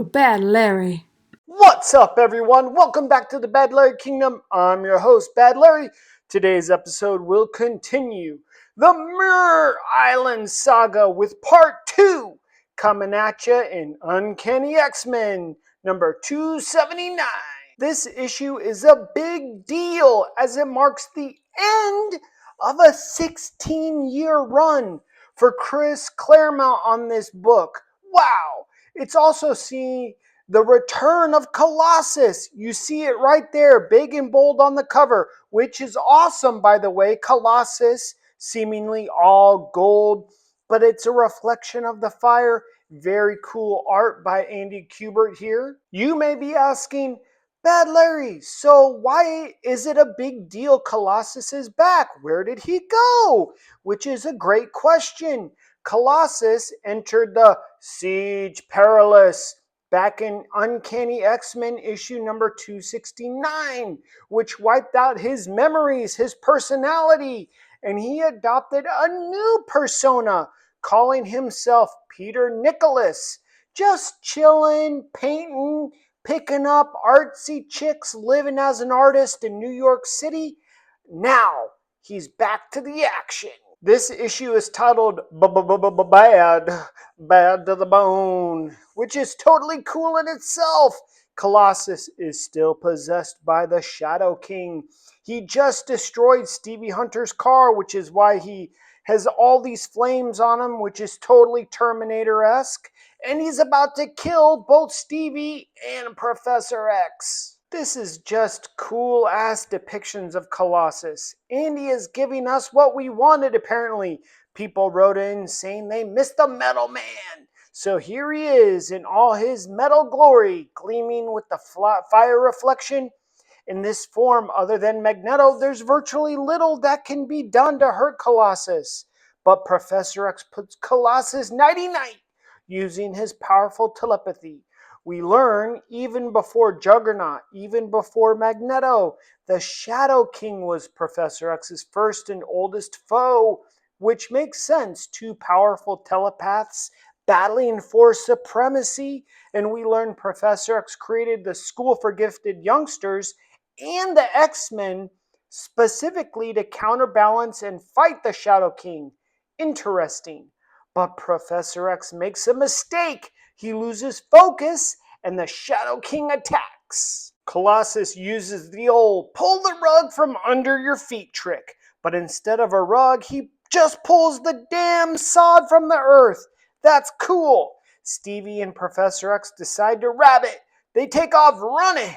to Bad Larry. What's up, everyone? Welcome back to the Bad Larry Kingdom. I'm your host, Bad Larry. Today's episode will continue the Muir Island Saga with Part 2 coming at you in Uncanny X-Men number 279. This issue is a big deal as it marks the end of a 16-year run for Chris Claremont on this book. Wow! It's also seen the return of Colossus. You see it right there, big and bold on the cover, which is awesome, by the way. Colossus, seemingly all gold, but it's a reflection of the fire. Very cool art by Andy Kubert here. You may be asking, Bad Larry, so why is it a big deal Colossus is back? Where did he go? Which is a great question. Colossus entered the Siege Perilous back in Uncanny X-Men issue number 269, which wiped out his memories, his personality, and he adopted a new persona, calling himself Peter Nicholas. Just chilling, painting, picking up artsy chicks, living as an artist in New York City. Now he's back to the action. This issue is titled Bad to the Bone, which is totally cool in itself. Colossus is still possessed by the Shadow King. He just destroyed Stevie Hunter's car, which is why he has all these flames on him, which is totally Terminator-esque. And he's about to kill both Stevie and Professor X. This is just cool-ass depictions of Colossus. Andy is giving us what we wanted, apparently. People wrote in saying they missed the Metal Man. So here he is in all his metal glory, gleaming with the fire reflection. In this form, other than Magneto, there's virtually little that can be done to hurt Colossus. But Professor X puts Colossus nighty-night using his powerful telepathy. We learn even before Juggernaut, even before Magneto, the Shadow King was Professor X's first and oldest foe, which makes sense. Two powerful telepaths battling for supremacy, and we learn Professor X created the School for Gifted Youngsters and the X-Men specifically to counterbalance and fight the Shadow King. Interesting. But Professor X makes a mistake. He loses focus, and the Shadow King attacks. Colossus uses the old pull the rug from under your feet trick, but instead of a rug, he just pulls the damn sod from the earth. That's cool. Stevie and Professor X decide to grab it. They take off running.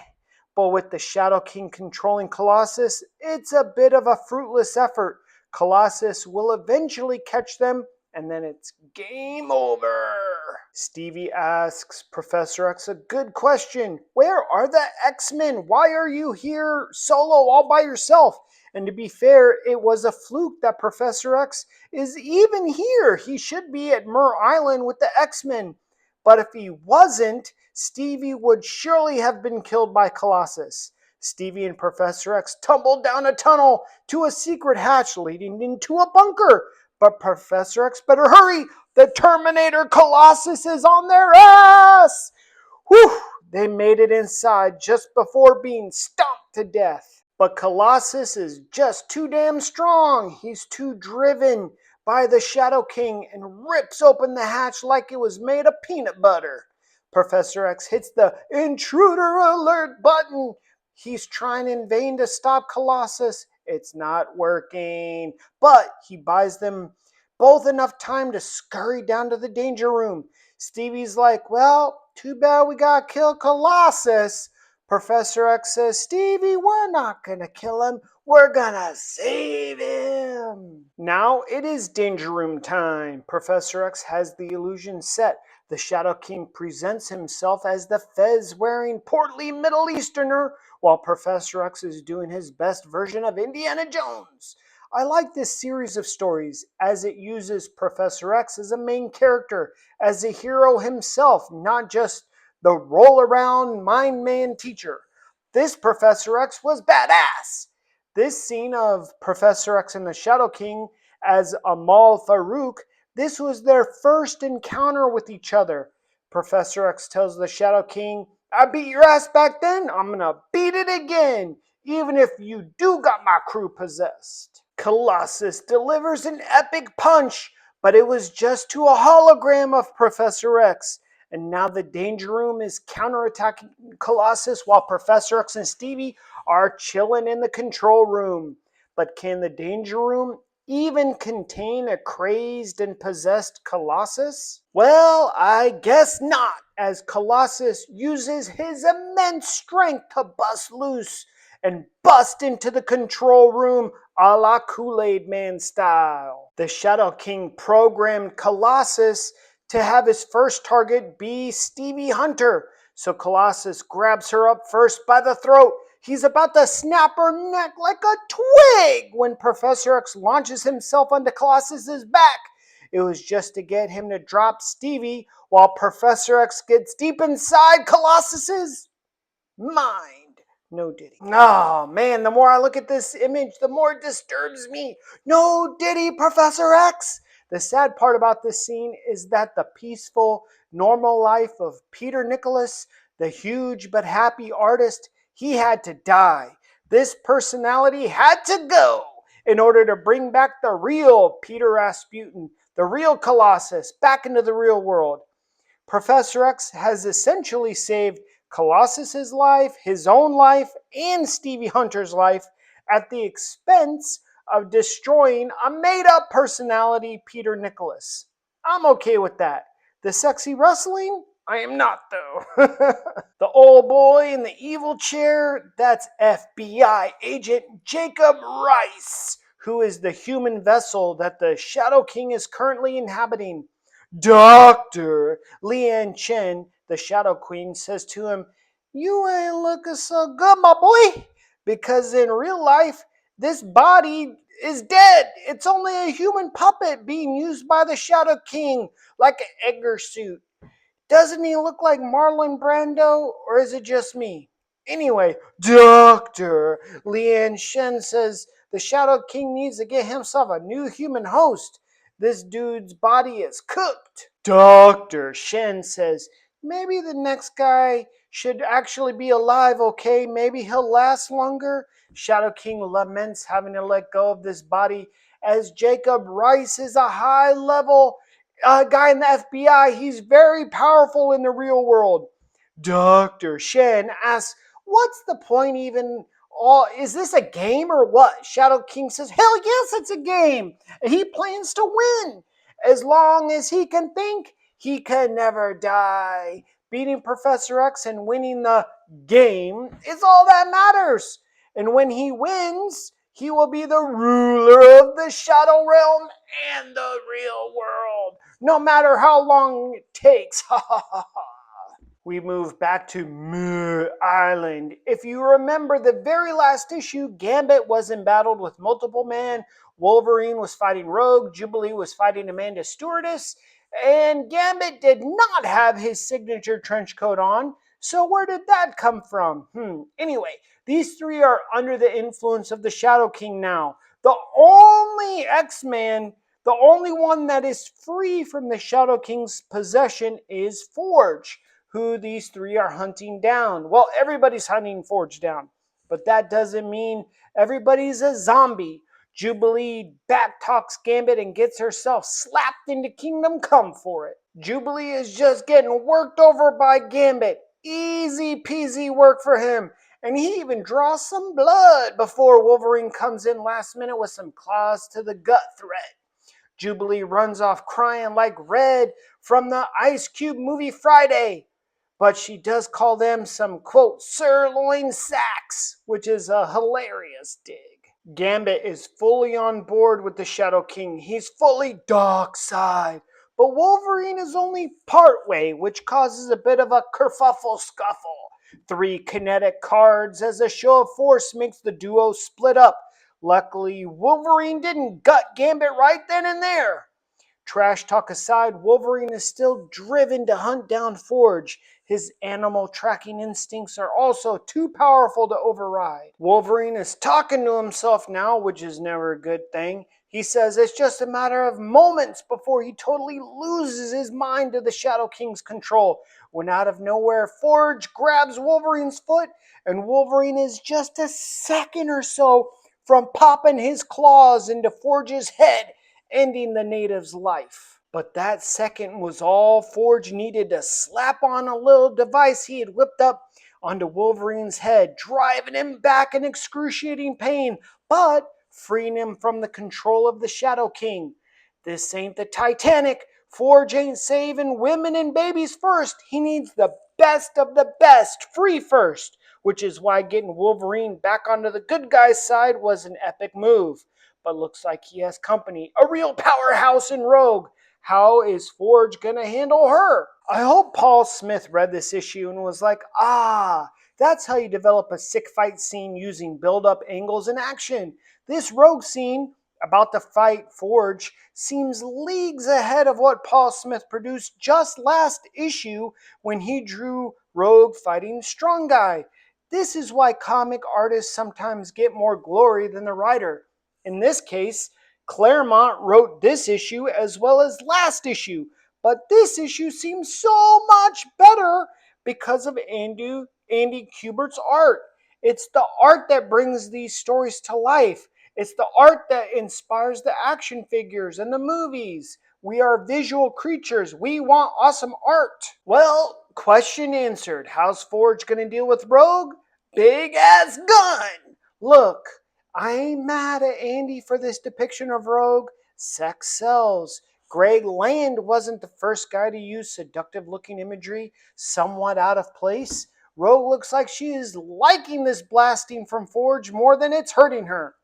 But with the Shadow King controlling Colossus, it's a bit of a fruitless effort. Colossus will eventually catch them, and then it's game over. Stevie asks Professor X a good question. Where are the X-Men? Why are you here solo all by yourself? And to be fair, it was a fluke that Professor X is even here. He should be at Muir Island with the X-Men. But if he wasn't, Stevie would surely have been killed by Colossus. Stevie and Professor X tumbled down a tunnel to a secret hatch leading into a bunker. But Professor X better hurry! The Terminator Colossus is on their ass! Whew! They made it inside just before being stomped to death. But Colossus is just too damn strong. He's too driven by the Shadow King and rips open the hatch like it was made of peanut butter. Professor X hits the intruder alert button. He's trying in vain to stop Colossus. It's not working. But he buys them both enough time to scurry down to the danger room. Stevie's like, well, too bad we got to kill Colossus. Professor X says, Stevie, we're not going to kill him. We're going to save him. Now it is danger room time. Professor X has the illusion set. The Shadow King presents himself as the fez-wearing portly Middle Easterner, while Professor X is doing his best version of Indiana Jones. I like this series of stories as it uses Professor X as a main character, as a hero himself, not just the roll-around mind-man teacher. This Professor X was badass. This scene of Professor X and the Shadow King as Amal Farouk, this was their first encounter with each other. Professor X tells the Shadow King, I beat your ass back then, I'm gonna beat it again, even if you do got my crew possessed. Colossus delivers an epic punch, but it was just to a hologram of Professor X. And now the Danger Room is counterattacking Colossus while Professor X and Stevie are chilling in the control room. But can the Danger Room even contain a crazed and possessed Colossus? Well, I guess not, as Colossus uses his immense strength to bust loose and bust into the control room a la Kool-Aid Man style. The Shadow King programmed Colossus to have his first target be Stevie Hunter, so Colossus grabs her up first by the throat. He's about to snap her neck like a twig when Professor X launches himself onto Colossus's back. It was just to get him to drop Stevie while Professor X gets deep inside Colossus's mind. No Diddy. Oh man, the more I look at this image, the more it disturbs me. No Diddy, Professor X. The sad part about this scene is that the peaceful, normal life of Peter Nicholas, the huge but happy artist, he had to die. This personality had to go in order to bring back the real Peter Rasputin, the real Colossus, back into the real world. Professor X has essentially saved Colossus's life, his own life, and Stevie Hunter's life at the expense of destroying a made-up personality, Peter Nicholas. I'm okay with that. The sexy wrestling? I am not, though. The old boy in the evil chair, that's FBI agent Jacob Rice, who is the human vessel that the Shadow King is currently inhabiting. Doctor, Lian Chen, the Shadow Queen, says to him, You ain't looking so good, my boy, because in real life, this body is dead. It's only a human puppet being used by the Shadow King, like an Edgar suit. Doesn't he look like Marlon Brando, or is it just me? Anyway, Doctor, Lian Shen says the Shadow King needs to get himself a new human host. This dude's body is cooked. Dr. Shen says, maybe the next guy should actually be alive, okay? Maybe he'll last longer. Shadow King laments having to let go of this body as Jacob Rice is a high level guy in the FBI. He's very powerful in the real world. Dr. Shen asks, what's the point even? Is this a game or what? Shadow King says, hell yes, it's a game. He plans to win. As long as he can think, he can never die. Beating Professor X and winning the game is all that matters. And when he wins, he will be the ruler of the Shadow Realm and the real world, no matter how long it takes. We move back to Muir Island. If you remember the very last issue, Gambit was embattled with multiple men. Wolverine was fighting Rogue. Jubilee was fighting Amanda Stewardess. And Gambit did not have his signature trench coat on. So where did that come from? Anyway, these three are under the influence of the Shadow King now. The only X-Man, the only one that is free from the Shadow King's possession is Forge, who these three are hunting down. Well, everybody's hunting Forge down, but that doesn't mean everybody's a zombie. Jubilee backtalks Gambit and gets herself slapped into Kingdom Come for it. Jubilee is just getting worked over by Gambit. Easy peasy work for him. And he even draws some blood before Wolverine comes in last minute with some claws to the gut threat. Jubilee runs off crying like Red from the Ice Cube movie Friday. But she does call them some, quote, sirloin sacks, which is a hilarious dig. Gambit is fully on board with the Shadow King. He's fully dark side. But Wolverine is only part way, which causes a bit of a kerfuffle scuffle. 3 kinetic cards as a show of force makes the duo split up. Luckily, Wolverine didn't gut Gambit right then and there. Trash talk aside, Wolverine is still driven to hunt down Forge. His animal tracking instincts are also too powerful to override. Wolverine is talking to himself now, which is never a good thing. He says it's just a matter of moments before he totally loses his mind to the Shadow King's control, when out of nowhere Forge grabs Wolverine's foot, and Wolverine is just a second or so from popping his claws into Forge's head, ending the native's life. But that second was all Forge needed to slap on a little device he had whipped up onto Wolverine's head, driving him back in excruciating pain, but freeing him from the control of the Shadow King. This ain't the Titanic. Forge ain't saving women and babies first. He needs the best of the best, free first, which is why getting Wolverine back onto the good guy's side was an epic move. But looks like he has company, a real powerhouse in Rogue. How is Forge gonna handle her? I hope Paul Smith read this issue and was like, that's how you develop a sick fight scene using build-up angles and action. This Rogue scene about to fight Forge seems leagues ahead of what Paul Smith produced just last issue when he drew Rogue fighting Strong Guy. This is why comic artists sometimes get more glory than the writer. In this case, Claremont wrote this issue as well as last issue, but this issue seems so much better because of Andy Kubert's art. It's the art that brings these stories to life. It's the art that inspires the action figures and the movies. We are visual creatures. We want awesome art. Well, question answered. How's Forge gonna deal with Rogue? Big ass gun! Look, I ain't mad at Andy for this depiction of Rogue. Sex sells. Greg Land wasn't the first guy to use seductive looking imagery somewhat out of place. Rogue looks like she is liking this blasting from Forge more than it's hurting her.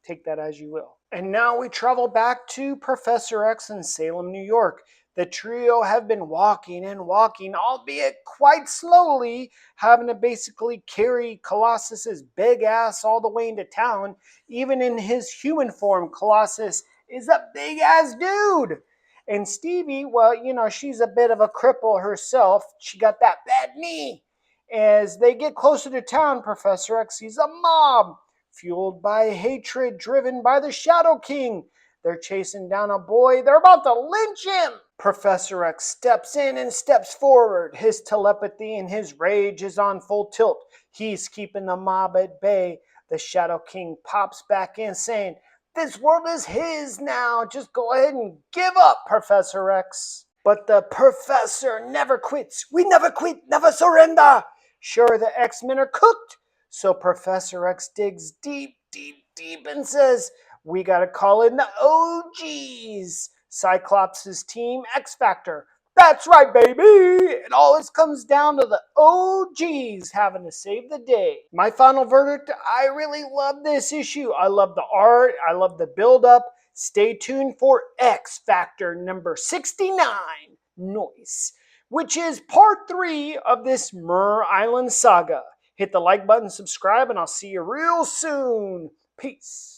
Take that as you will. And now we travel back to Professor X in Salem, New York. The trio have been walking and walking, albeit quite slowly, having to basically carry Colossus's big ass all the way into town. Even in his human form, Colossus is a big ass dude. And Stevie, well, she's a bit of a cripple herself. She got that bad knee. As they get closer to town, Professor X sees a mob fueled by hatred driven by the Shadow King. They're chasing down a boy. They're about to lynch him. Professor X steps in and steps forward. His telepathy and his rage is on full tilt. He's keeping the mob at bay. The Shadow King pops back in saying, "This world is his now. Just go ahead and give up, Professor X." But the Professor never quits. We never quit, never surrender. Sure, the X-Men are cooked. So Professor X digs deep, deep, deep and says, "We gotta call in the OGs. Cyclops' team, X Factor." That's right, baby! It always comes down to the OGs having to save the day. My final verdict, I really love this issue. I love the art. I love the build-up. Stay tuned for X Factor number 69, Noise, which is part 3 of this Muir Island saga. Hit the like button, subscribe, and I'll see you real soon. Peace.